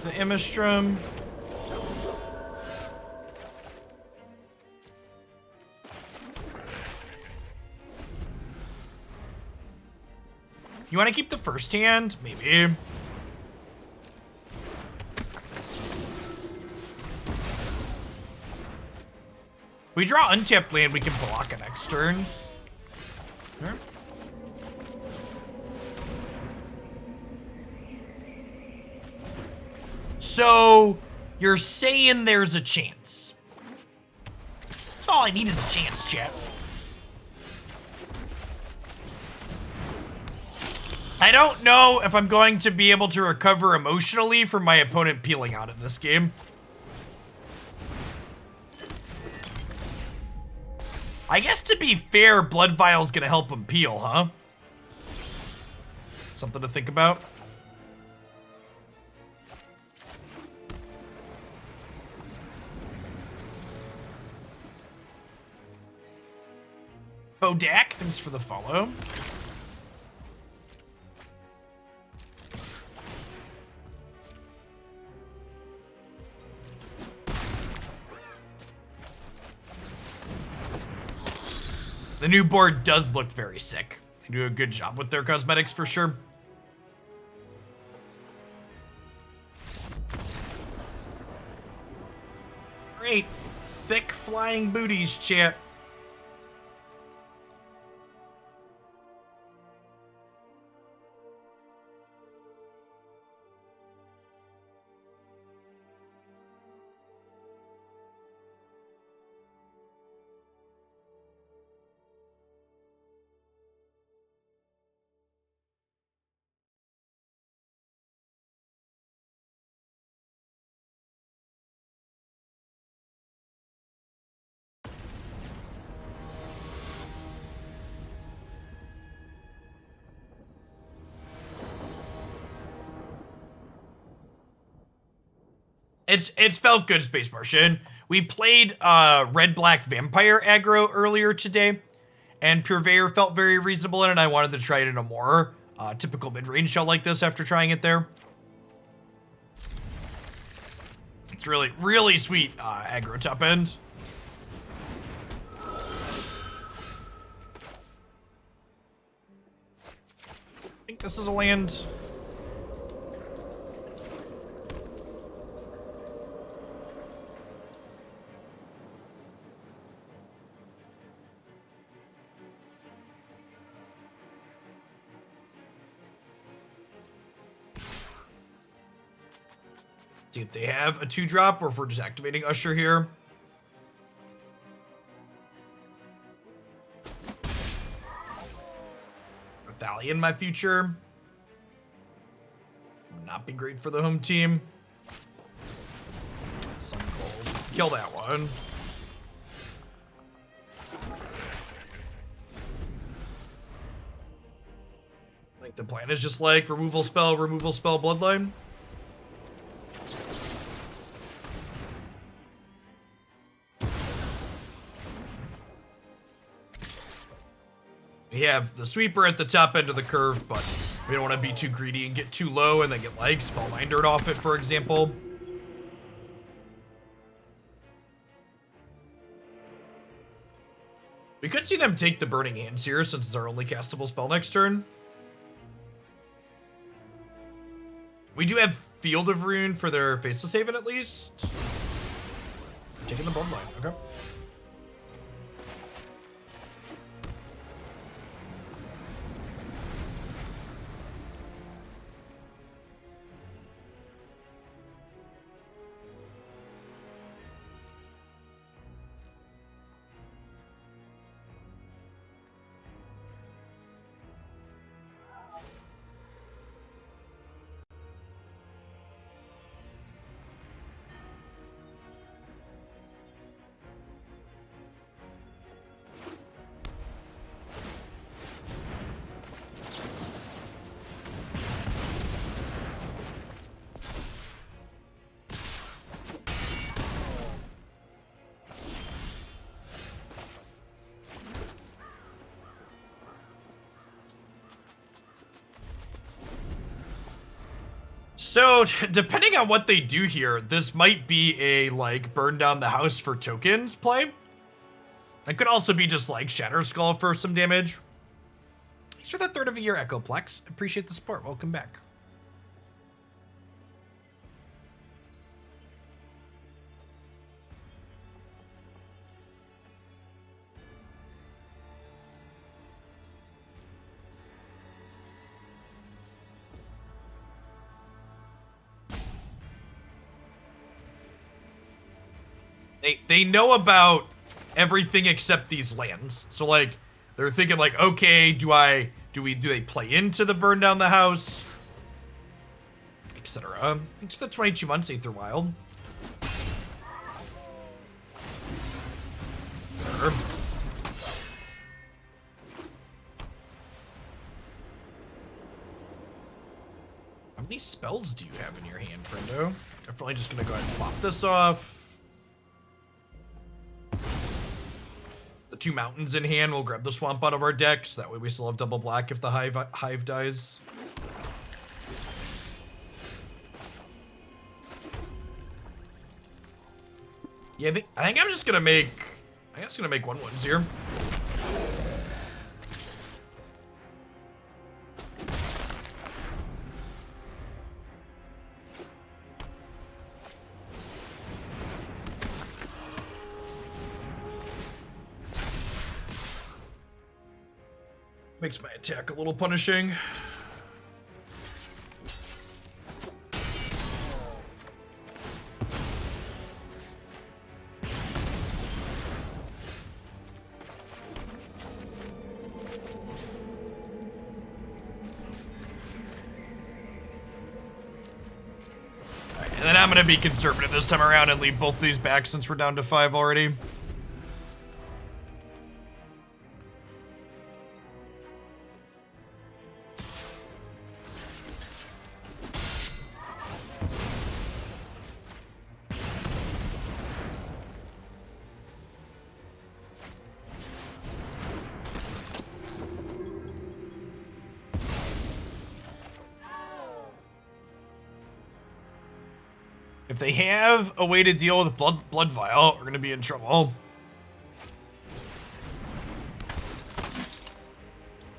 the Immersturm. You want to keep the first hand? Maybe. We draw untapped land, we can block it next turn. Sure. So, you're saying there's a chance. That's all I need is a chance, chat. I don't know if I'm going to be able to recover emotionally from my opponent peeling out of this game. I guess to be fair, Bloodvial's gonna help him peel, huh? Something to think about. Bodak, thanks for the follow. The new board does look very sick. They do a good job with their cosmetics for sure. Great. Thick flying booties, chat. It's felt good, Space Martian. We played red-black vampire aggro earlier today, and Purveyor felt very reasonable in it. I wanted to try it in a more typical mid-range shell like this after trying it there. It's really, really sweet aggro top end. I think this is a land. See if they have a 2-drop or if we're just activating Usher here. Thalian, my future. Would not be great for the home team. Sun Gold. Kill that one. Like the plan is just like removal spell, bloodline. We have the sweeper at the top end of the curve, but we don't want to be too greedy and get too low and then get like Spellmindered off it, for example. We could see them take the Burning Hands here since it's our only castable spell next turn. We do have Field of Ruin for their Faceless Haven at least. Taking the Bloodline, okay. So, depending on what they do here, this might be a, like, burn down the house for tokens play. It could also be just, like, Shatterskull for some damage. Thanks for the third of a year, Echoplex. Appreciate the support. Welcome back. They know about everything except these lands. So like they're thinking like, okay, do they play into the burn down the house, etc. Thanks for the 22 months, Aether Wild. Sure. How many spells do you have in your hand, friendo? Definitely just gonna go ahead and pop this off. The 2 mountains in hand, we'll grab the swamp out of our deck, so that way we still have double black if the hive dies. Yeah, I think I'm just gonna make 1/1s here. Makes my attack a little punishing. Alright, and then I'm gonna be conservative this time around and leave both these back since we're down to 5 already. If they have a way to deal with Bloodvial, we're gonna be in trouble.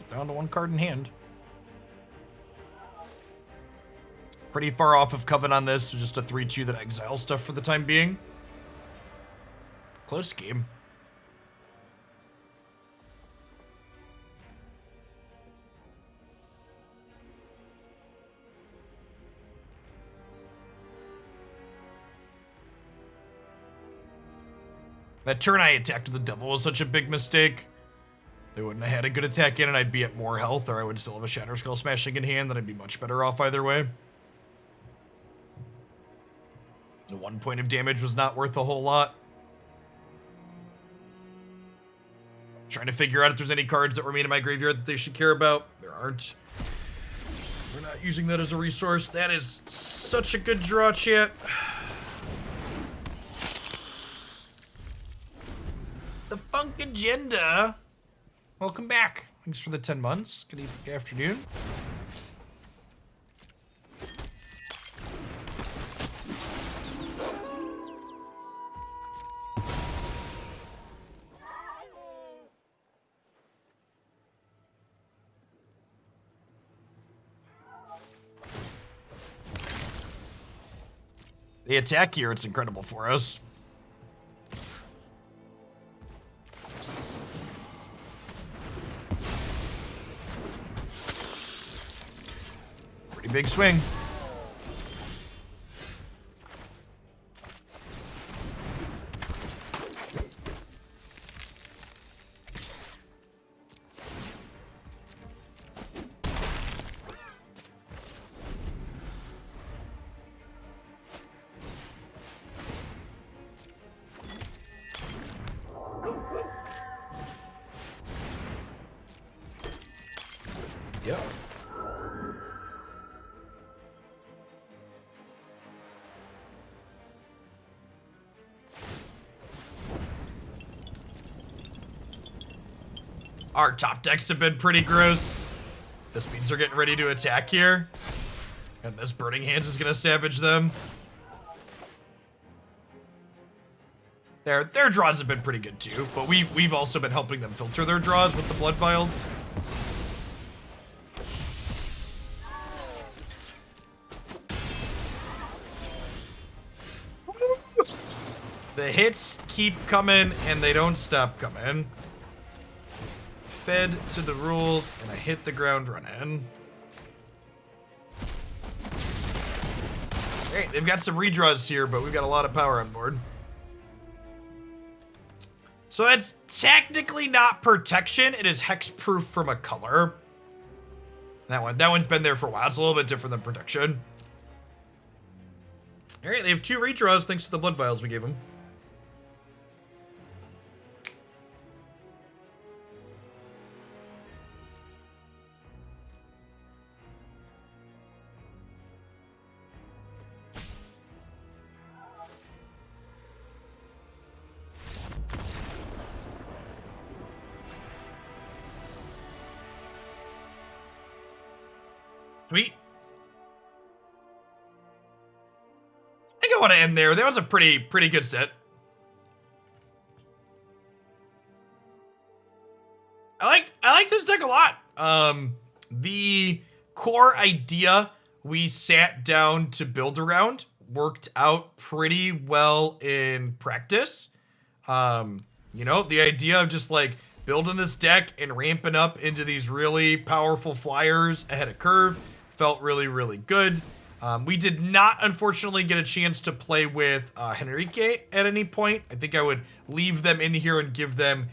Down to 1 card in hand. Pretty far off of Coven on this, so just a 3/2 that exiles stuff for the time being. Close game. That turn I attacked with the devil was such a big mistake. They wouldn't have had a good attack in and I'd be at more health, or I would still have a Shatterskull Smashing in hand, then I'd be much better off either way. The 1 point of damage was not worth a whole lot. Trying to figure out if there's any cards that remain in my graveyard that they should care about. There aren't. We're not using that as a resource. That is such a good draw, chat. The Funk Agenda. Welcome back. Thanks for the 10 months. Good afternoon. They attack here, it's incredible for us. Pretty big swing. Yep. Our top decks have been pretty gross. This means they're getting ready to attack here. And this Burning Hands is gonna savage them. Their draws have been pretty good too, but we've also been helping them filter their draws with the blood vials. The hits keep coming and they don't stop coming. Fed to the rules and I hit the ground running. Alright, they've got some redraws here, but we've got a lot of power on board. So that's technically not protection, it is hexproof from a color. That one's been there for a while, it's a little bit different than protection. Alright, they have 2 redraws thanks to the blood vials we gave them. Sweet. I think I want to end there. That was a pretty good set. I like this deck a lot. The core idea we sat down to build around worked out pretty well in practice. You know, the idea of just like building this deck and ramping up into these really powerful flyers ahead of curve felt really good. We did not, unfortunately, get a chance to play with Henrika at any point. I think I would leave them in here and give them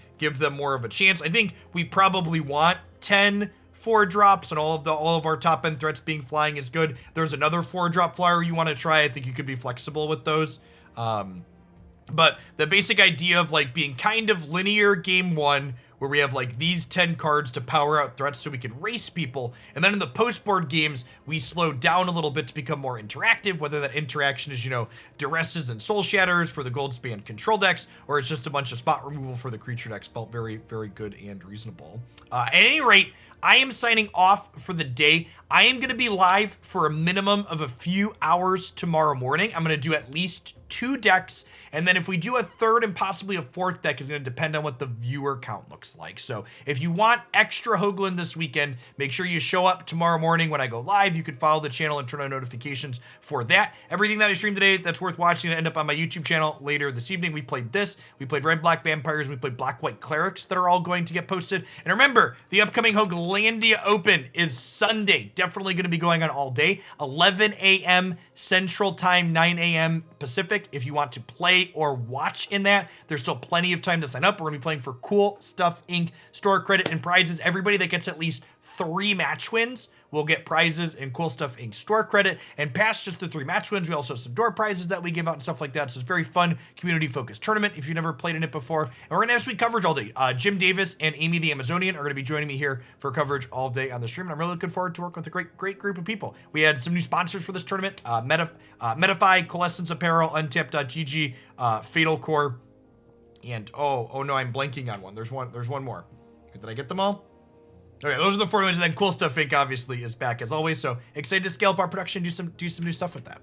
more of a chance. I think we probably want 10 4-drops and all of our top end threats being flying is good. There's another 4-drop flyer you want to try. I think you could be flexible with those. But the basic idea of like being kind of linear game 1, where we have like these 10 cards to power out threats so we can race people. And then in the post-board games, we slow down a little bit to become more interactive, whether that interaction is, you know, Duresses and Soul Shatters for the Goldspan control decks, or it's just a bunch of spot removal for the creature decks. Felt very good and reasonable. At any rate, I am signing off for the day. I am going to be live for a minimum of a few hours tomorrow morning. I'm going to do at least 2 decks, and then if we do a 3rd and possibly a 4th deck is going to depend on what the viewer count looks like. So if you want extra Hoagland this weekend, make sure you show up tomorrow morning when I go live. You could follow the channel and turn on notifications for that. Everything that I streamed today that's worth watching will end up on my YouTube channel later this evening. We played this, we played Red-Black Vampires, we played Black-White Clerics that are all going to get posted. And remember, the upcoming Hoaglandia Open is Sunday. Definitely going to be going on all day, 11 a.m. Central Time, 9 a.m. Pacific. If you want to play or watch in that, there's still plenty of time to sign up. We're going to be playing for Cool Stuff Inc. store credit and prizes. Everybody that gets at least 3 match wins will get prizes and Cool Stuff Inc. store credit. And past just the 3 match wins, we also have some door prizes that we give out and stuff like that. So it's a very fun, community-focused tournament if you've never played in it before. And we're going to have sweet coverage all day. Jim Davis and Amy the Amazonian are going to be joining me here for coverage all day on the stream. And I'm really looking forward to working with a great group of people. We had some new sponsors for this tournament. Metafy, Coalescence Apparel, Untapped.gg, Fatal Core, and oh no, I'm blanking on one. There's one more. Did I get them all? Okay, those are the 4 wins, and then Cool Stuff Inc. obviously is back as always, so excited to scale up our production, do some new stuff with that.